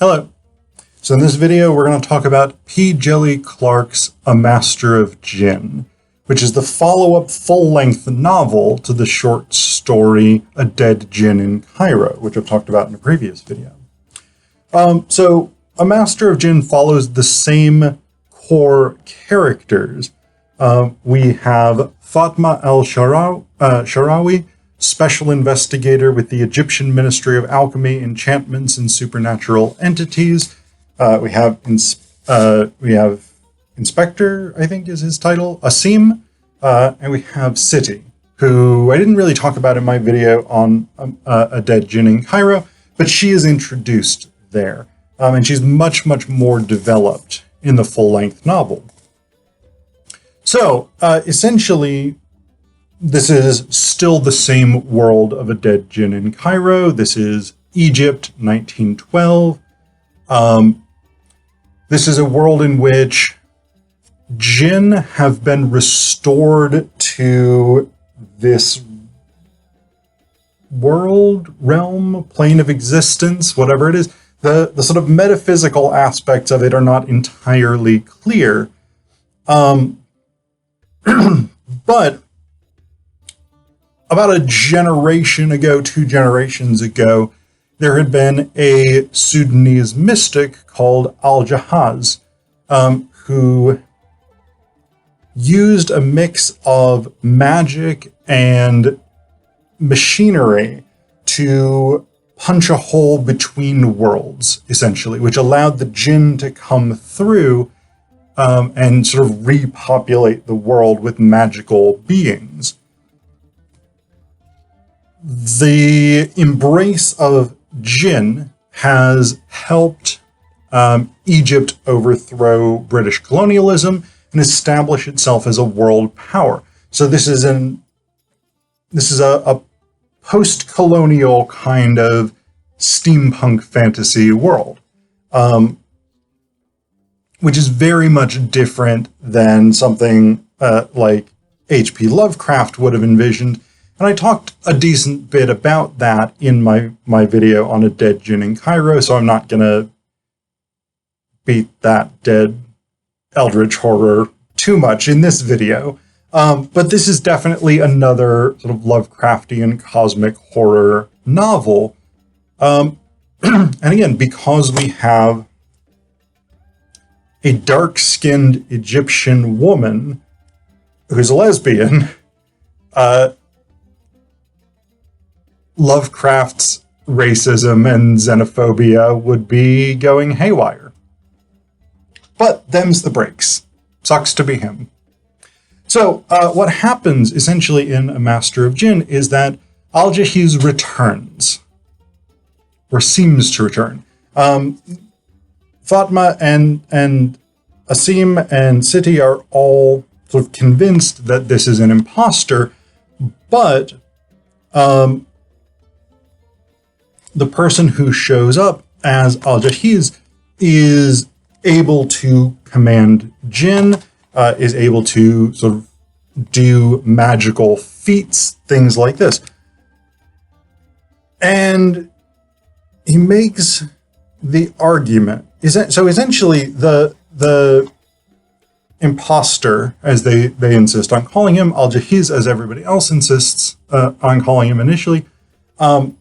Hello. So in this video, we're going to talk about P. Djeli Clark's A Master of Djinn, which is the follow-up full-length novel to the short story A Dead Djinn in Cairo, which I've talked about in a previous video. So A Master of Djinn follows the same core characters. We have Fatma al-Sharawi, special investigator with the Egyptian Ministry of Alchemy, Enchantments, and Supernatural Entities. We have Inspector, I think is his title, Asim, and we have City, who I didn't really talk about in my video on A Dead Djinn in Cairo, but she is introduced there, and she's much more developed in the full-length novel. So, essentially, this is still the same world of A Dead Djinn in Cairo. This is Egypt, 1912. This is a world in which Jinn have been restored to this world, realm, plane of existence, whatever it is. The sort of metaphysical aspects of it are not entirely clear. But about a generation ago, 2 generations ago, there had been a Sudanese mystic called al-Jahiz, who used a mix of magic and machinery to punch a hole between worlds, essentially, which allowed the jinn to come through and sort of repopulate the world with magical beings. The embrace of jinn has helped Egypt overthrow British colonialism and establish itself as a world power. So this is a post-colonial kind of steampunk fantasy world, which is very much different than something like H.P. Lovecraft would have envisioned. And I talked a decent bit about that in my video on A Dead Djinn in Cairo, so I'm not going to beat that dead eldritch horror too much in this video. But this is definitely another sort of Lovecraftian cosmic horror novel. And again, because we have a dark-skinned Egyptian woman who's a lesbian, Lovecraft's racism and xenophobia would be going haywire. But them's the breaks. Sucks to be him. So what happens essentially in A Master of Djinn is that al-Jahiz returns, or seems to return. Fatma and Asim and City are all sort of convinced that this is an imposter, but the person who shows up as al-Jahiz is able to command jinn, is able to sort of do magical feats, things like this. And he makes the argument, so essentially the imposter, as they insist on calling him, al-Jahiz, as everybody else insists on calling him initially, al-Jahiz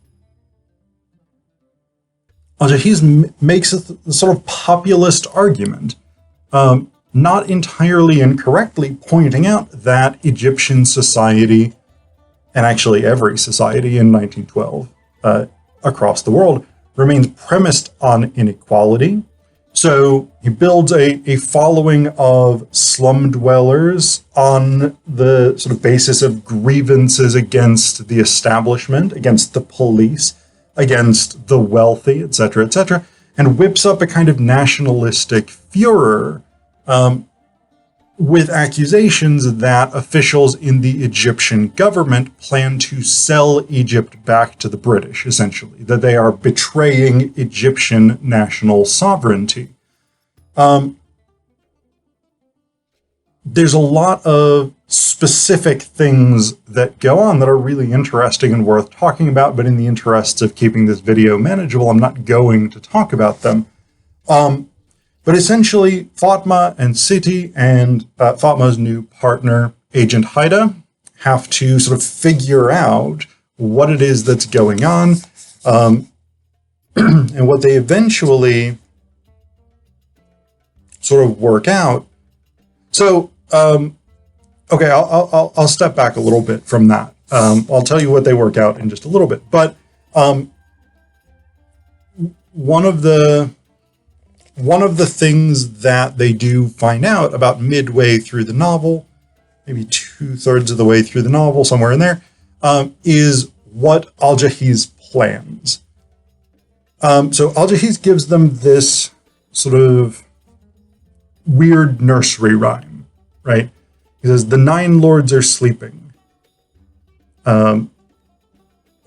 makes a sort of populist argument, not entirely incorrectly, pointing out that Egyptian society, and actually every society in 1912 across the world, remains premised on inequality. So he builds a following of slum dwellers on the sort of basis of grievances against the establishment, against the police, against the wealthy, etc., and whips up a kind of nationalistic furor with accusations that officials in the Egyptian government plan to sell Egypt back to the British, essentially, that they are betraying Egyptian national sovereignty. there's a lot of specific things that go on that are really interesting and worth talking about, but in the interests of keeping this video manageable, I'm not going to talk about them. But essentially, Fatma and Siti and Fatma's new partner, Agent Haida, have to sort of figure out what it is that's going on, and what they eventually sort of work out. So, okay, I'll step back a little bit from that. I'll tell you what they work out in just a little bit. But one of the things that they do find out about midway through the novel, maybe 2/3 of the way through the novel, somewhere in there, is what al-Jahiz plans. So al-Jahiz gives them this sort of weird nursery rhyme, right? He says, the 9 lords are sleeping. Then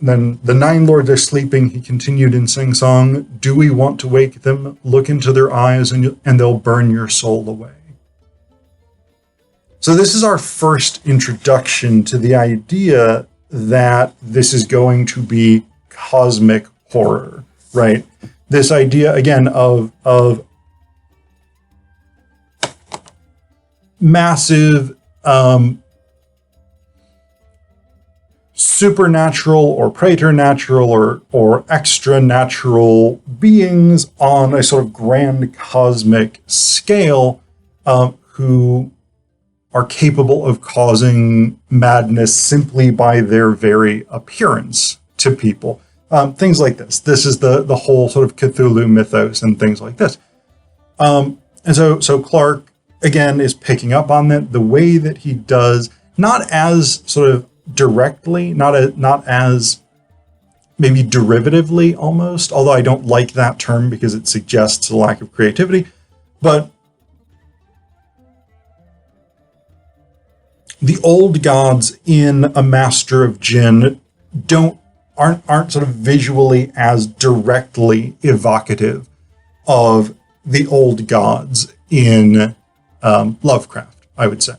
the 9 lords are sleeping, he continued in sing-song, do we want to wake them? Look into their eyes and they'll burn your soul away. So this is our first introduction to the idea that this is going to be cosmic horror, right? This idea, again, of massive supernatural or preternatural or extra natural beings on a sort of grand cosmic scale who are capable of causing madness simply by their very appearance to people. Things like this. This is the whole sort of Cthulhu mythos and things like this. And so Clark, again, is picking up on that, the way that he does, not as sort of directly, not as maybe derivatively almost, although I don't like that term because it suggests a lack of creativity, but the old gods in A Master of Djinn aren't sort of visually as directly evocative of the old gods in Lovecraft, I would say.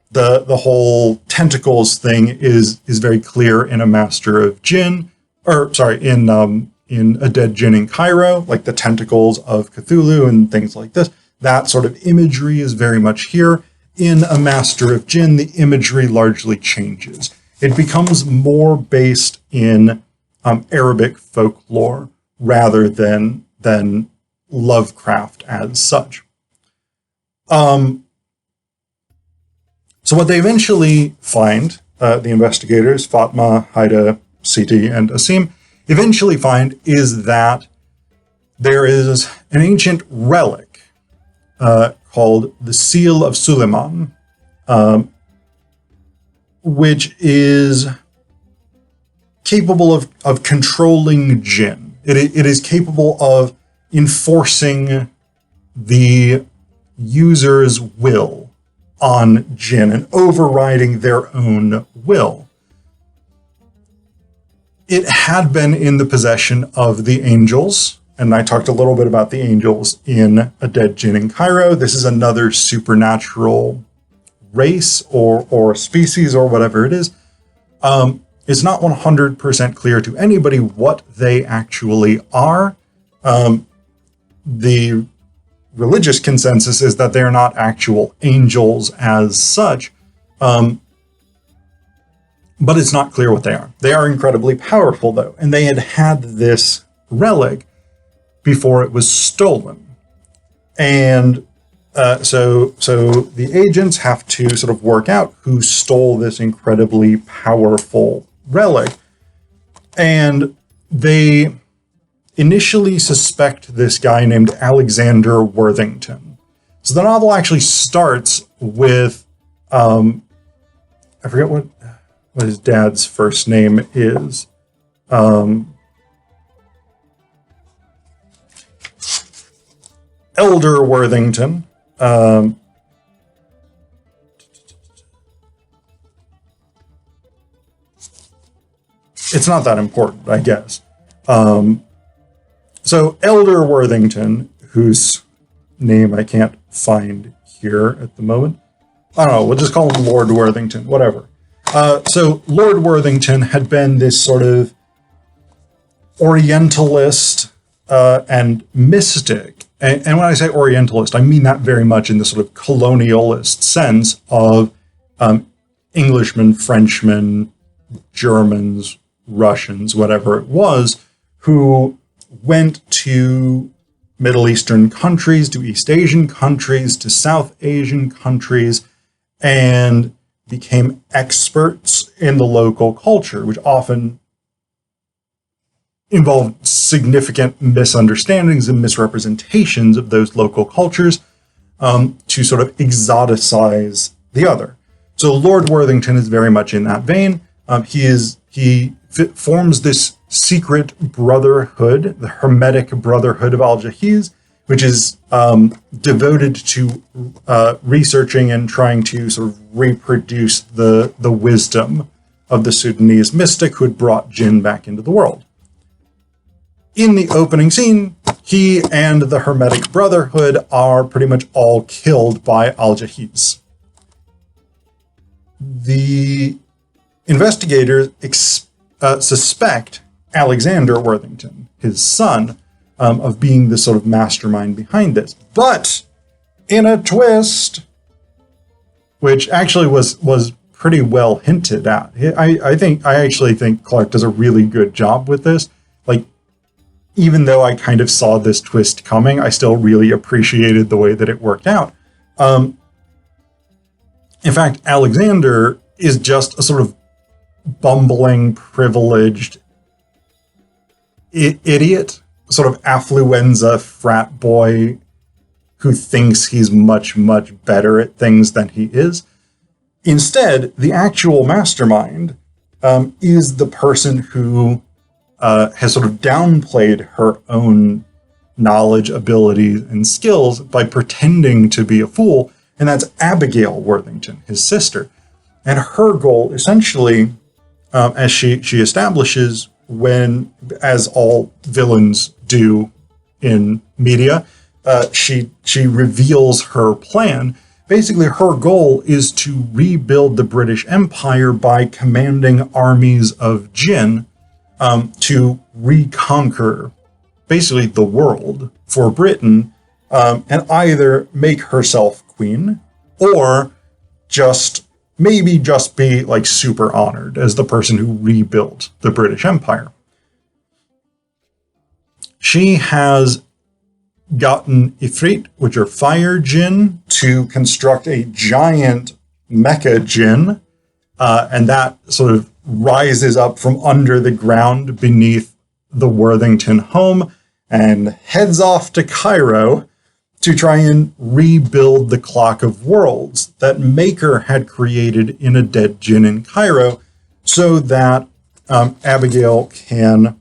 The whole tentacles thing is very clear in A Master of Djinn, in A Dead Djinn in Cairo, like the tentacles of Cthulhu and things like this. That sort of imagery is very much here. In A Master of Djinn, the imagery largely changes. It becomes more based in Arabic folklore rather than Lovecraft as such. So what they eventually find, the investigators, Fatma, Haida, Siti, and Asim, eventually find is that there is an ancient relic called the Seal of Suleiman, which is capable of controlling jinn. It is capable of enforcing the user's will on jinn and overriding their own will. It had been in the possession of the angels, and I talked a little bit about the angels in A Dead Djinn in Cairo. This is another supernatural race or species or whatever it is. It's not 100% clear to anybody what they actually are. The religious consensus is that they're not actual angels as such, but it's not clear what they are. They are incredibly powerful, though, and they had this relic before it was stolen. And so the agents have to sort of work out who stole this incredibly powerful relic, and they initially suspect this guy named Alexander Worthington. So the novel actually starts with, I forget what his dad's first name is. Elder Worthington. It's not that important, I guess. So Elder Worthington, whose name I can't find here at the moment, I don't know, we'll just call him Lord Worthington, whatever. So Lord Worthington had been this sort of Orientalist and mystic. And when I say Orientalist, I mean that very much in the sort of colonialist sense of Englishmen, Frenchmen, Germans, Russians, whatever it was, who went to Middle Eastern countries, to East Asian countries, to South Asian countries, and became experts in the local culture, which often involved significant misunderstandings and misrepresentations of those local cultures to sort of exoticize the other. So Lord Worthington is very much in that vein. He forms this secret brotherhood, the Hermetic Brotherhood of al-Jahiz, which is devoted to researching and trying to sort of reproduce the wisdom of the Sudanese mystic who had brought Djinn back into the world. In the opening scene, he and the Hermetic Brotherhood are pretty much all killed by al-Jahiz. The investigators suspect Alexander Worthington, his son, of being the sort of mastermind behind this. But in a twist, which actually was pretty well hinted at, I actually think Clark does a really good job with this. Like, even though I kind of saw this twist coming, I still really appreciated the way that it worked out. In fact, Alexander is just a sort of bumbling, privileged idiot, sort of affluenza frat boy who thinks he's much, much better at things than he is. Instead, the actual mastermind is the person who has sort of downplayed her own knowledge, abilities, and skills by pretending to be a fool, and that's Abigail Worthington, his sister. And her goal, essentially, as she establishes, as all villains do in media, she reveals her plan. Basically, her goal is to rebuild the British Empire by commanding armies of Djinn to reconquer basically the world for Britain, and either make herself queen or maybe just be like super honored as the person who rebuilt the British Empire. She has gotten Ifrit, which are fire Djinn, to construct a giant mecha Djinn, and that sort of rises up from under the ground beneath the Worthington home and heads off to Cairo to try and rebuild the Clock of Worlds that Maker had created in a Dead Djinn in Cairo, so that Abigail can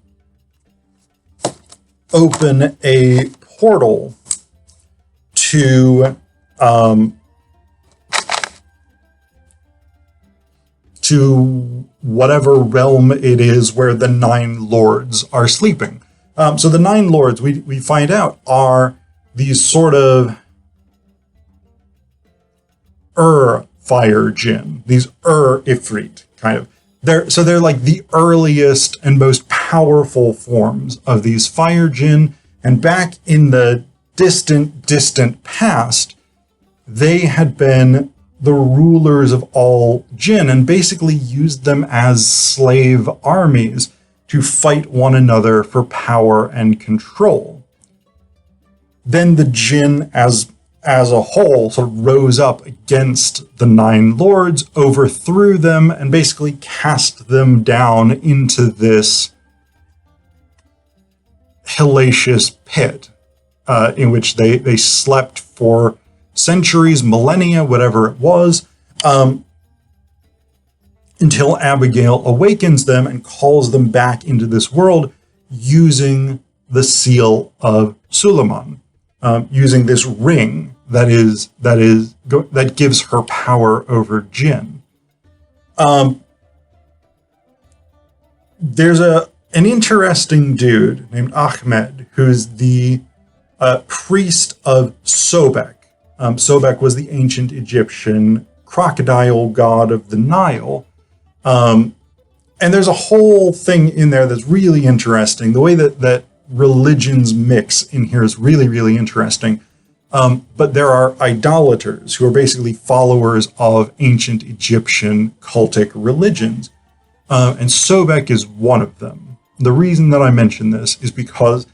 open a portal to whatever realm it is where the Nine Lords are sleeping. So the Nine Lords, we find out, are these sort of fire Djinn, these Ifrit, kind of. They're like the earliest and most powerful forms of these fire Djinn, and back in the distant past, they had been the rulers of all Djinn and basically used them as slave armies to fight one another for power and control. Then the Djinn as a whole sort of rose up against the Nine Lords, overthrew them, and basically cast them down into this hellacious pit in which they slept for centuries, millennia, whatever it was, until Abigail awakens them and calls them back into this world using the seal of Suleiman, using this ring that gives her power over Djinn. There's an interesting dude named Ahmed who's the priest of Sobek. Sobek was the ancient Egyptian crocodile god of the Nile. And there's a whole thing in there that's really interesting. The way that religions mix in here is really, really interesting. But there are idolaters who are basically followers of ancient Egyptian cultic religions. And Sobek is one of them. The reason that I mention this is because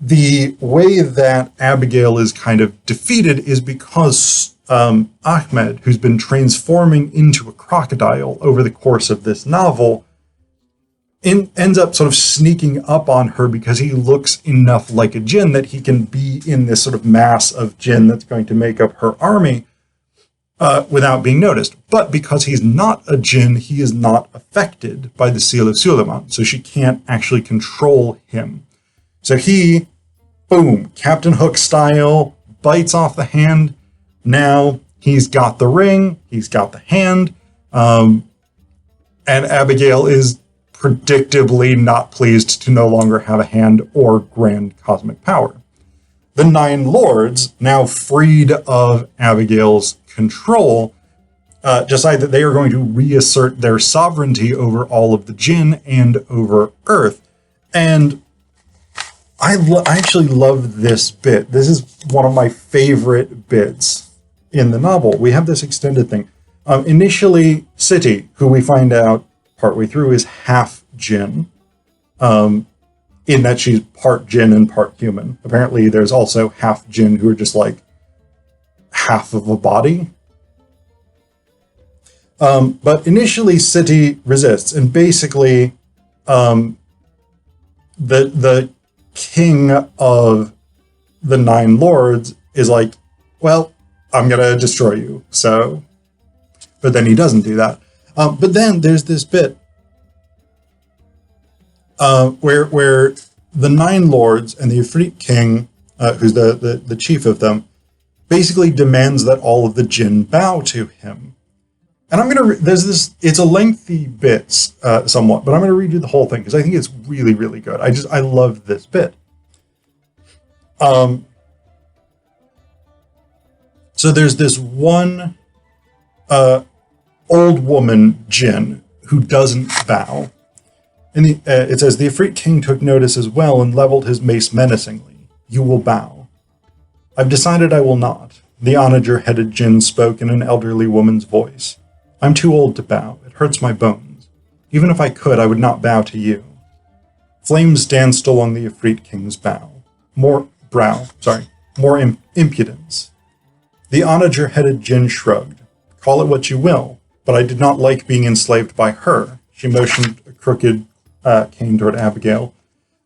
the way that Abigail is kind of defeated is because Ahmed, who's been transforming into a crocodile over the course of this novel, ends up sort of sneaking up on her because he looks enough like a djinn that he can be in this sort of mass of djinn that's going to make up her army without being noticed. But because he's not a djinn, he is not affected by the seal of Suleiman, so she can't actually control him. So he, boom, Captain Hook style, bites off the hand. Now he's got the ring, he's got the hand, and Abigail is predictably not pleased to no longer have a hand or grand cosmic power. The Nine Lords, now freed of Abigail's control, decide that they are going to reassert their sovereignty over all of the Djinn and over Earth. And I actually love this bit. This is one of my favorite bits in the novel. We have this extended thing. Initially, City, who we find out partway through is half Djinn, in that she's part Djinn and part human. Apparently, there's also half Djinn who are just like half of a body. But initially, City resists, and basically, the king of the Nine Lords is like, well, I'm going to destroy you. So, but then he doesn't do that. But then there's this bit where the Nine Lords and the Ifrit King, who's the chief of them, basically demands that all of the Djinn bow to him. And I'm going to, it's a lengthy bit somewhat, but I'm going to read you the whole thing because I think it's really, really good. I love this bit. So there's this one old woman Djinn who doesn't bow. And it says, the Ifrit King took notice as well and leveled his mace menacingly. You will bow. I've decided I will not. The onager-headed Djinn spoke in an elderly woman's voice. I'm too old to bow. It hurts my bones. Even if I could, I would not bow to you. Flames danced along the Ifrit King's more impudence. The onager-headed Djinn shrugged. Call it what you will, but I did not like being enslaved by her. She motioned a crooked cane toward Abigail.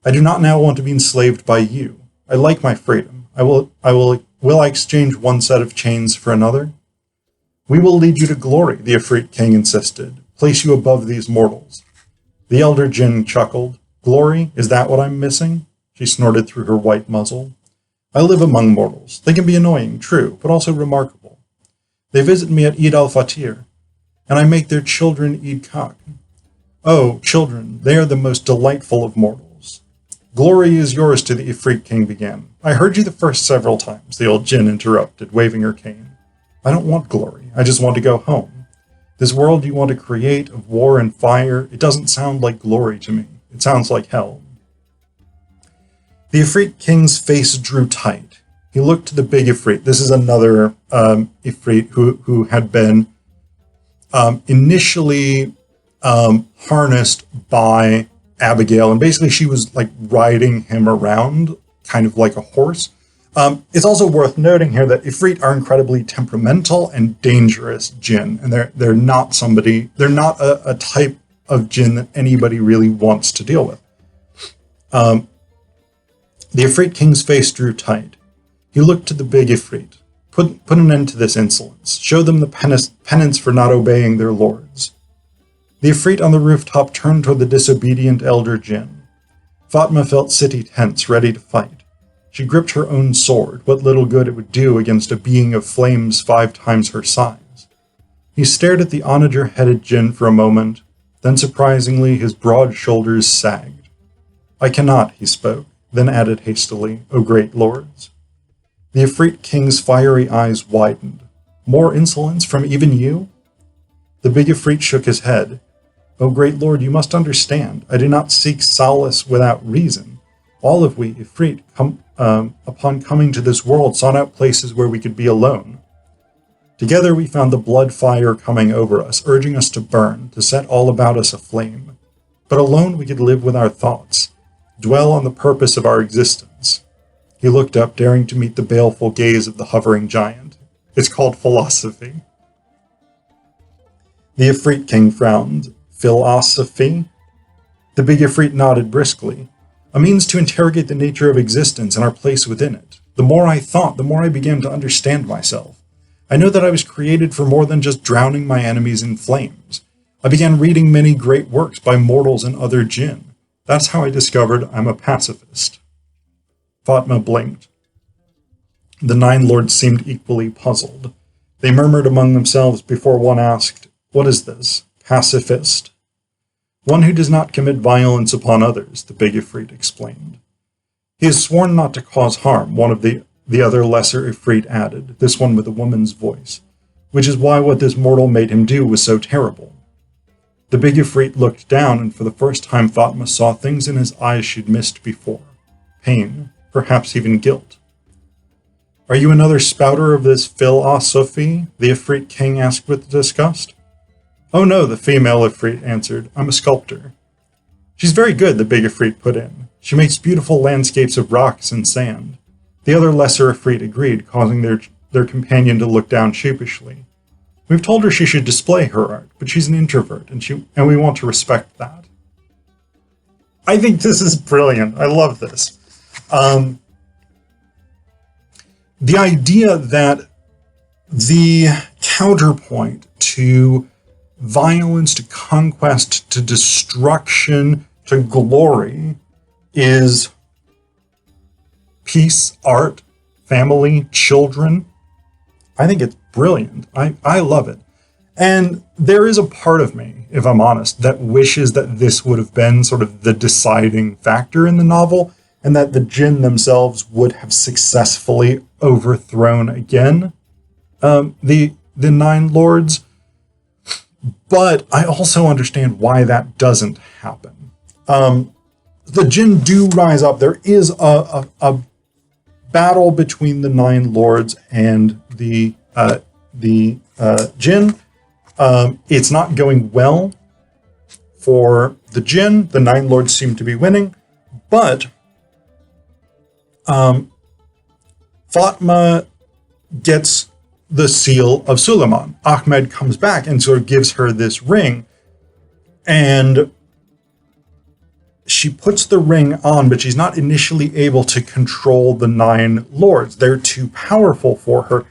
I do not now want to be enslaved by you. I like my freedom. Will I exchange one set of chains for another? We will lead you to glory, the Ifrit King insisted. Place you above these mortals. The elder Djinn chuckled. Glory? Is that what I'm missing? She snorted through her white muzzle. I live among mortals. They can be annoying, true, but also remarkable. They visit me at Eid al-Fatir, and I make their children Eid Kak. Oh, children, they are the most delightful of mortals. Glory is yours to the Ifrit King began. I heard you the first several times, the old Djinn interrupted, waving her cane. I don't want glory. I just want to go home. This world you want to create of war and fire, it doesn't sound like glory to me. It sounds like hell. The Ifrit King's face drew tight. He looked to the big Ifrit. This is another Ifrit who had been initially harnessed by Abigail, and basically she was like riding him around, kind of like a horse. It's also worth noting here that Ifrit are incredibly temperamental and dangerous Djinn, and they're not a type of Djinn that anybody really wants to deal with. The Ifrit King's face drew tight. He looked to the big Ifrit. Put an end to this insolence. Show them the penance for not obeying their lords. The Ifrit on the rooftop turned toward the disobedient elder Djinn. Fatma felt City tense, ready to fight. She gripped her own sword, what little good it would do against a being of flames 5 times her size. He stared at the onager-headed Djinn for a moment, then surprisingly his broad shoulders sagged. I cannot, he spoke, then added hastily, O great lords. The Ifrit King's fiery eyes widened. More insolence from even you? The big Ifrit shook his head. O great lord, you must understand, I do not seek solace without reason. All of we, Ifrit, upon coming to this world, sought out places where we could be alone. Together we found the blood fire coming over us, urging us to burn, to set all about us aflame. But alone we could live with our thoughts, dwell on the purpose of our existence. He looked up, daring to meet the baleful gaze of the hovering giant. It's called philosophy. The Ifrit king frowned. Philosophy? The big Ifrit nodded briskly. A means to interrogate the nature of existence and our place within it. The more I thought, the more I began to understand myself. I know that I was created for more than just drowning my enemies in flames. I began reading many great works by mortals and other jinn. That's how I discovered I'm a pacifist. Fatma blinked. The 9 lords seemed equally puzzled. They murmured among themselves before one asked, "What is this? Pacifist?" "One who does not commit violence upon others," the big Ifrit explained. "He has sworn not to cause harm," one of the other lesser Ifrit added, this one with a woman's voice, "which is why what this mortal made him do was so terrible." The big Ifrit looked down, and for the first time Fatma saw things in his eyes she'd missed before. Pain, perhaps even guilt. "Are you another spouter of this philosophy?" the Ifrit king asked with disgust. "Oh no," the female Ifrit answered. "I'm a sculptor." "She's very good," the big Ifrit put in. "She makes beautiful landscapes of rocks and sand." The other lesser Ifrit agreed, causing their companion to look down sheepishly. "We've told her she should display her art, but she's an introvert, and we want to respect that." I think this is brilliant. I love this. The idea that the counterpoint to violence, to conquest, to destruction, to glory is peace, art, family, children. I think it's brilliant. I love it. And there is a part of me, if I'm honest, that wishes that this would have been sort of the deciding factor in the novel, and that the Djinn themselves would have successfully overthrown again the 9 lords. But I also understand why that doesn't happen. The Djinn do rise up. There is a battle between the 9 lords and the Djinn. It's not going well for the Djinn. The 9 lords seem to be winning, but Fatma gets the seal of Suleiman. Ahmed comes back and sort of gives her this ring, and she puts the ring on, but she's not initially able to control the 9 lords. They're too powerful for her.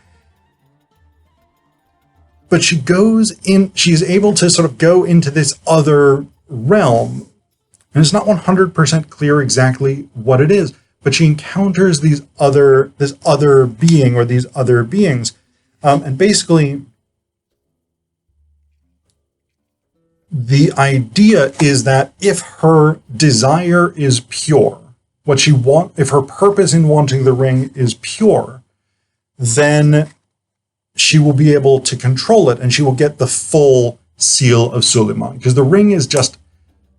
But she is able to sort of go into this other realm, and it's not 100% clear exactly what it is, but she encounters this other being, or these other beings. And basically, the idea is that if her desire is pure, if her purpose in wanting the ring is pure, then she will be able to control it, and she will get the full seal of Suleiman. Because the ring is just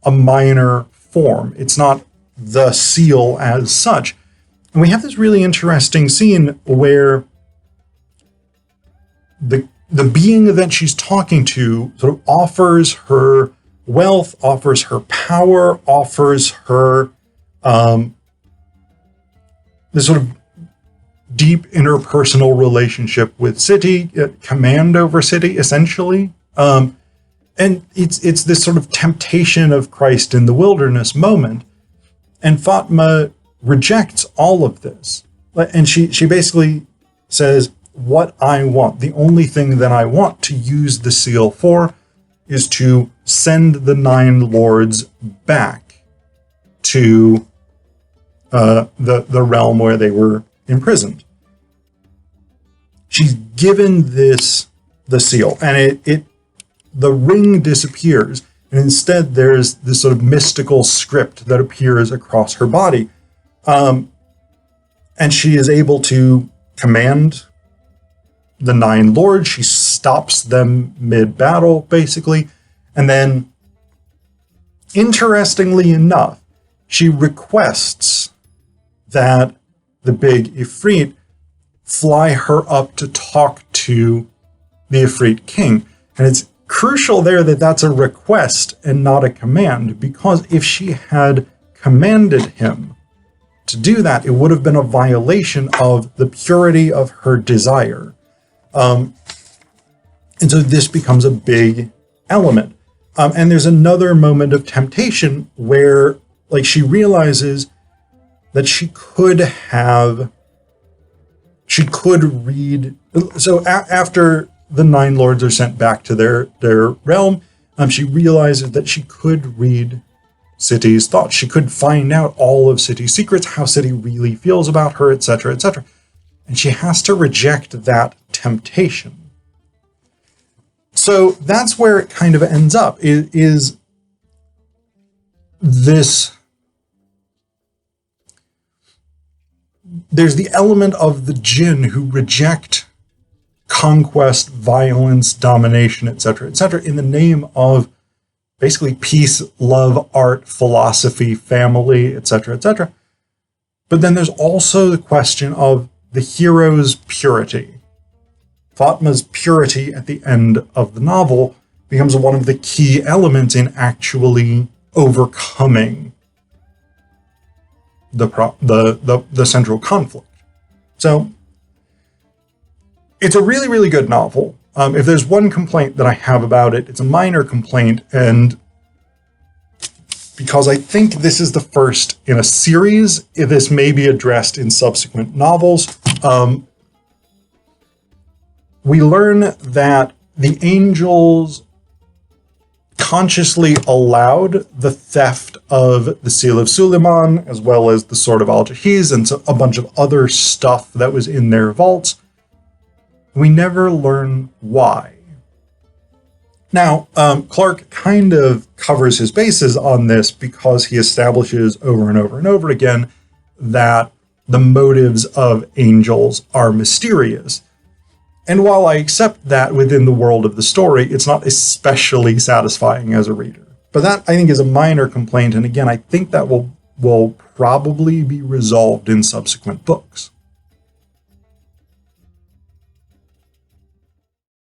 a minor form. It's not the seal as such. And we have this really interesting scene where the being that she's talking to sort of offers her wealth, offers her power, offers her this sort of deep interpersonal relationship with City, command over City, essentially. And it's this sort of temptation of Christ in the wilderness moment. And Fatma rejects all of this. And she basically says, what I want, the only thing that I want to use the seal for, is to send the 9 lords back to the realm where they were imprisoned. She's given the seal, and the ring disappears, and instead there's this sort of mystical script that appears across her body, and she is able to command the Nine Lords. She stops them mid-battle, basically. And then, interestingly enough, she requests that the big Ifrit fly her up to talk to the Ifrit king. And it's crucial there that that's a request and not a command, because if she had commanded him to do that, it would have been a violation of the purity of her desire. And so this becomes a big element. And there's another moment of temptation where, like, she realizes that she could read. So after the Nine Lords are sent back to their realm, she realizes that she could read City's thoughts. She could find out all of City's secrets, how City really feels about her, etc., etc. And she has to reject that temptation. So that's where it kind of ends up, is this. There's the element of the Djinn who reject conquest, violence, domination, etc., etc., in the name of basically peace, love, art, philosophy, family, etc., etc. But then there's also the question of the hero's purity. Fatma's purity at the end of the novel becomes one of the key elements in actually overcoming the central conflict. So it's a really, really good novel. If there's one complaint that I have about it, it's a minor complaint, and because I think this is the first in a series, this may be addressed in subsequent novels. We learn that the angels consciously allowed the theft of the Seal of Suleiman, as well as the Sword of al-Jahiz, and a bunch of other stuff that was in their vaults. We never learn why. Now, Clark kind of covers his bases on this because he establishes over and over and over again that the motives of angels are mysterious. And while I accept that within the world of the story, it's not especially satisfying as a reader. But that, I think, is a minor complaint. And again, I think that will probably be resolved in subsequent books.